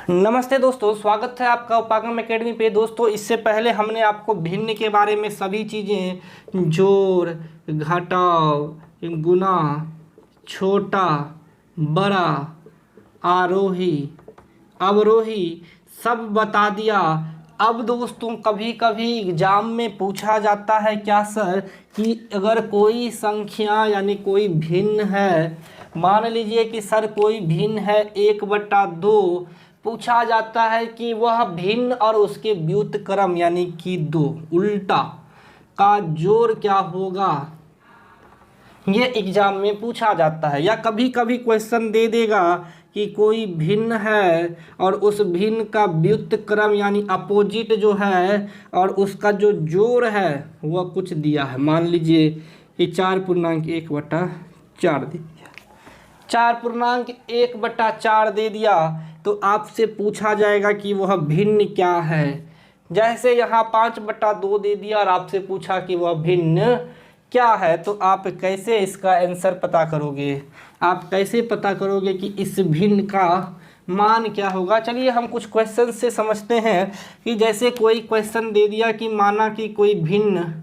नमस्ते दोस्तों, स्वागत है आपका उपागम एकेडमी पे। दोस्तों, इससे पहले हमने आपको भिन्न के बारे में सभी चीज़ें जोड़, घटाव, गुना, छोटा, बड़ा, आरोही, अवरोही सब बता दिया। अब दोस्तों, कभी कभी एग्जाम में पूछा जाता है क्या सर कि अगर कोई संख्या यानी कोई भिन्न है, मान लीजिए कि सर कोई भिन्न है 1/2, पूछा जाता है कि वह भिन्न और उसके व्युत्क्रम यानी कि 2 उल्टा का जोड़ क्या होगा, ये एग्जाम में पूछा जाता है। या कभी कभी क्वेश्चन दे देगा कि कोई भिन्न है और उस भिन्न का व्युत्क्रम यानी अपोजिट जो है और उसका जो जोड़ है वह कुछ दिया है। मान लीजिए कि 4.1/4 दे दिया, 4.1/4 दे दिया, तो आपसे पूछा जाएगा कि वह भिन्न क्या है। जैसे यहाँ 5/2 दे दिया और आपसे पूछा कि वह भिन्न क्या है, तो आप कैसे इसका आंसर पता करोगे? आप कैसे पता करोगे कि इस भिन्न का मान क्या होगा? चलिए हम कुछ क्वेश्चन से समझते हैं कि जैसे कोई क्वेश्चन दे दिया कि माना कि कोई भिन्न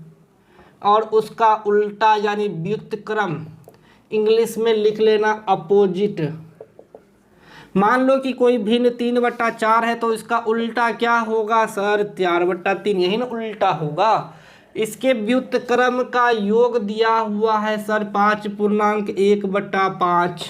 और उसका उल्टा यानी व्युत्क्रम, इंग्लिश में लिख लेना अपोजिट। मान लो कि कोई भिन्न 3/4 है, तो इसका उल्टा क्या होगा सर? 4/3, यही ना उल्टा होगा। इसके व्युत्क्रम का योग दिया हुआ है सर 5.1/5।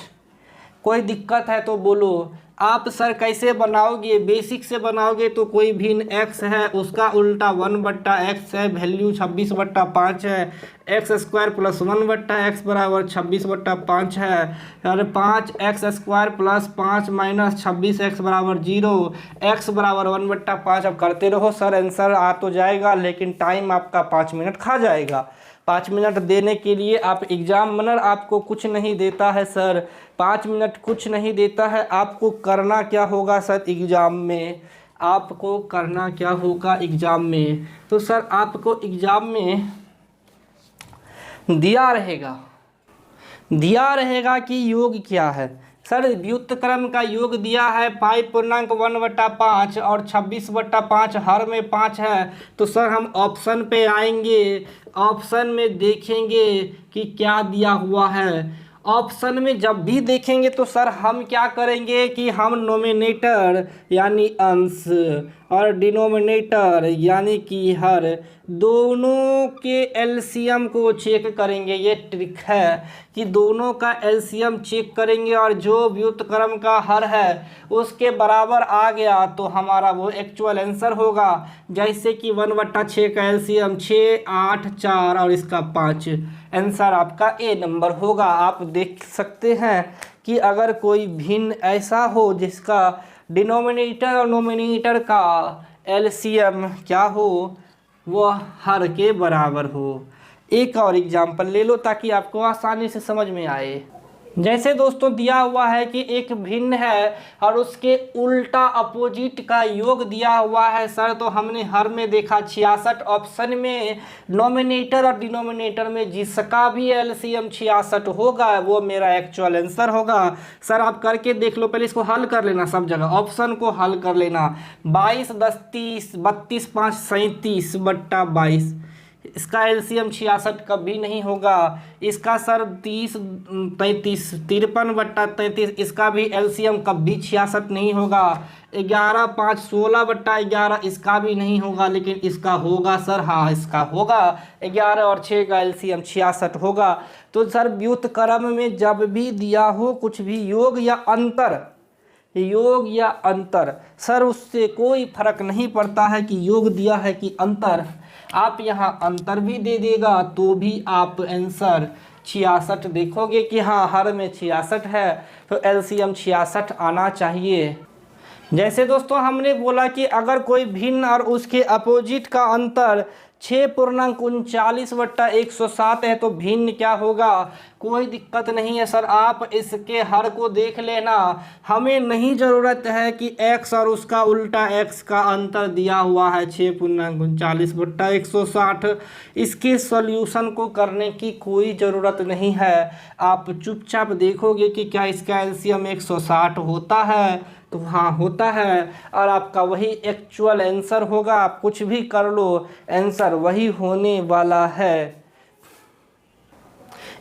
कोई दिक्कत है तो बोलो। आप सर कैसे बनाओगे? बेसिक से बनाओगे तो कोई भिन्न x है, उसका उल्टा 1/x है, वैल्यू 26/5 है, x² + 1/x बराबर 26/5 है, और 5x² + 5 - 26x बराबर 0, x बराबर 1/5। अब करते रहो सर, आंसर आ तो जाएगा, लेकिन टाइम आपका 5 मिनट खा जाएगा। 5 मिनट देने के लिए आप एग्जामिनर आपको कुछ नहीं देता है सर, 5 मिनट कुछ नहीं देता है। आपको करना क्या होगा सर एग्ज़ाम में? आपको करना क्या होगा एग्ज़ाम में? तो सर आपको एग्ज़ाम में दिया रहेगा कि योग क्या है। सर व्युत्क्रम का योग दिया है 5.1/5 और 26/5, हर में 5 है। तो सर हम ऑप्शन पे आएंगे, ऑप्शन में देखेंगे कि क्या दिया हुआ है। ऑप्शन में जब भी देखेंगे तो सर हम क्या करेंगे कि हम नोमिनेटर यानी अंश और डिनोमिनेटर यानी कि हर, दोनों के एलसीएम को चेक करेंगे। ये ट्रिक है कि दोनों का एलसीएम चेक करेंगे और जो व्युत्क्रम का हर है उसके बराबर आ गया तो हमारा वो एक्चुअल आंसर होगा। जैसे कि 1/6 का एलसीएम 6, 8, 4 और इसका 5, आंसर आपका ए नंबर होगा। आप देख सकते हैं कि अगर कोई भिन्न ऐसा हो जिसका डिनोमिनेटर और नोमिनेटर का एलसीएम क्या हो, वह हर के बराबर हो। एक और एग्जाम्पल ले लो ताकि आपको आसानी से समझ में आए। जैसे दोस्तों दिया हुआ है कि एक भिन्न है और उसके उल्टा अपोजिट का योग दिया हुआ है सर, तो हमने हर में देखा 66, ऑप्शन में नोमिनेटर और डिनोमिनेटर में जिसका भी एलसीएम 66 होगा वो मेरा एक्चुअल आंसर होगा। सर आप करके देख लो, पहले इसको हल कर लेना, सब जगह ऑप्शन को हल कर लेना। 22, 10, 30, 32, 5, 37/22, इसका एलसीएम 66 कभी नहीं होगा। इसका सर 30, 33, 53/33, इसका भी एलसीएम कभी 66 नहीं होगा। 11, 5, 16/11, इसका भी नहीं होगा, लेकिन इसका होगा सर, हाँ इसका होगा। 11 और 6 का एलसीएम 66 होगा। तो सर व्युत्क्रम में जब भी दिया हो कुछ भी योग या अंतर, सर उससे कोई फर्क नहीं पड़ता है कि योग दिया है कि अंतर। आप यहाँ अंतर भी दे देगा तो भी आप आंसर 66 देखोगे कि हाँ हर में 66 है, तो एलसीएम 66 आना चाहिए। जैसे दोस्तों हमने बोला कि अगर कोई भिन्न और उसके अपोजिट का अंतर 6.39/107 है तो भिन्न क्या होगा? कोई दिक्कत नहीं है सर, आप इसके हर को देख लेना। हमें नहीं ज़रूरत है कि x और उसका उल्टा x का अंतर दिया हुआ है 6.39/160। इसके सॉल्यूशन को करने की कोई ज़रूरत नहीं है। आप चुपचाप देखोगे कि क्या इसका एलसीएम 160 होता है, तो हाँ होता है, और आपका वही एक्चुअल आंसर होगा। आप कुछ भी कर लो, आंसर वही होने वाला है।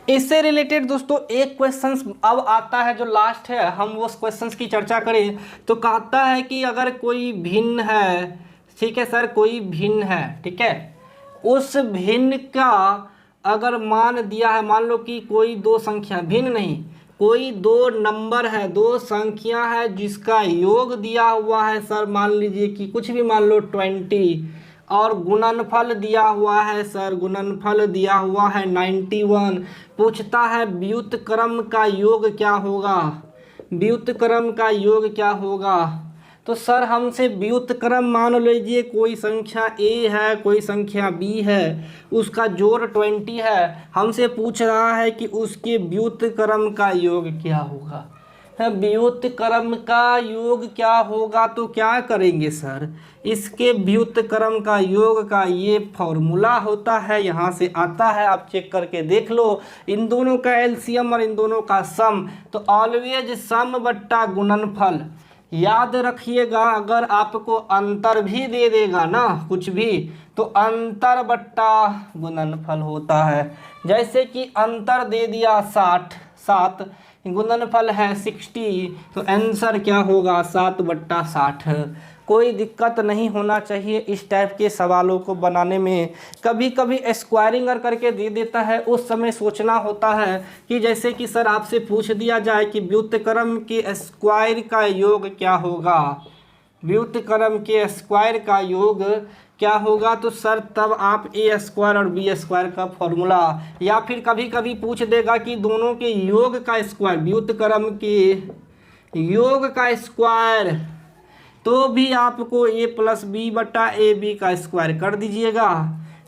इससे रिलेटेड दोस्तों एक क्वेश्चन अब आता है जो लास्ट है, हम वो क्वेश्चन की चर्चा करें। तो कहता है कि अगर कोई भिन्न है, ठीक है सर, कोई भिन्न है, ठीक है, उस भिन्न का अगर मान दिया है, मान लो कि कोई दो संख्या, भिन्न नहीं, कोई दो नंबर है, दो संख्या है जिसका योग दिया हुआ है सर, मान लीजिए कि कुछ भी मान लो 20, और गुणनफल दिया हुआ है सर, गुणनफल दिया हुआ है 91। पूछता है व्युत्क्रम का योग क्या होगा, व्युत्क्रम का योग क्या होगा। तो सर हमसे व्युत्क्रम मान लीजिए कोई संख्या a है, कोई संख्या b है, उसका जोड़ 20 है, हमसे पूछ रहा है कि उसके व्युत्क्रम का योग क्या होगा। व्युत्क्रम का योग क्या होगा, तो क्या करेंगे सर, इसके व्युत्क्रम का योग का ये फॉर्मूला होता है, यहाँ से आता है, आप चेक करके देख लो। इन दोनों का एलसीएम और इन दोनों का सम, तो ऑलवेज सम बट्टा गुणनफल। याद रखिएगा, अगर आपको अंतर भी दे देगा ना कुछ भी, तो अंतर बट्टा गुणनफल होता है। जैसे कि अंतर दे दिया 7, गुणनफल है 60, तो आंसर क्या होगा 7/60। कोई दिक्कत नहीं होना चाहिए इस टाइप के सवालों को बनाने में। कभी कभी स्क्वायरिंग करके दे देता है, उस समय सोचना होता है कि जैसे कि सर आपसे पूछ दिया जाए कि व्युत्क्रम के स्क्वायर का योग क्या होगा, व्युत्क्रम के स्क्वायर का योग क्या होगा, तो सर तब आप a स्क्वायर और b स्क्वायर का फॉर्मूला, या फिर कभी कभी पूछ देगा कि दोनों के योग का स्क्वायर, व्युत्क्रम के योग का स्क्वायर, तो भी आपको a+b/ab का स्क्वायर कर दीजिएगा,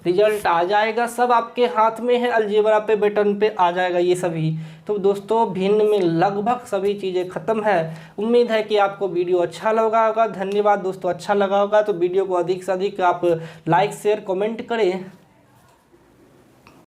रिजल्ट आ जाएगा। सब आपके हाथ में है, अलजेब्रा पे बटन पे आ जाएगा ये सभी। तो दोस्तों भिन्न में लगभग सभी चीज़ें ख़त्म है। उम्मीद है कि आपको वीडियो अच्छा लगा होगा। धन्यवाद दोस्तों, अच्छा लगा होगा तो वीडियो को अधिक से अधिक आप लाइक शेयर कमेंट करें।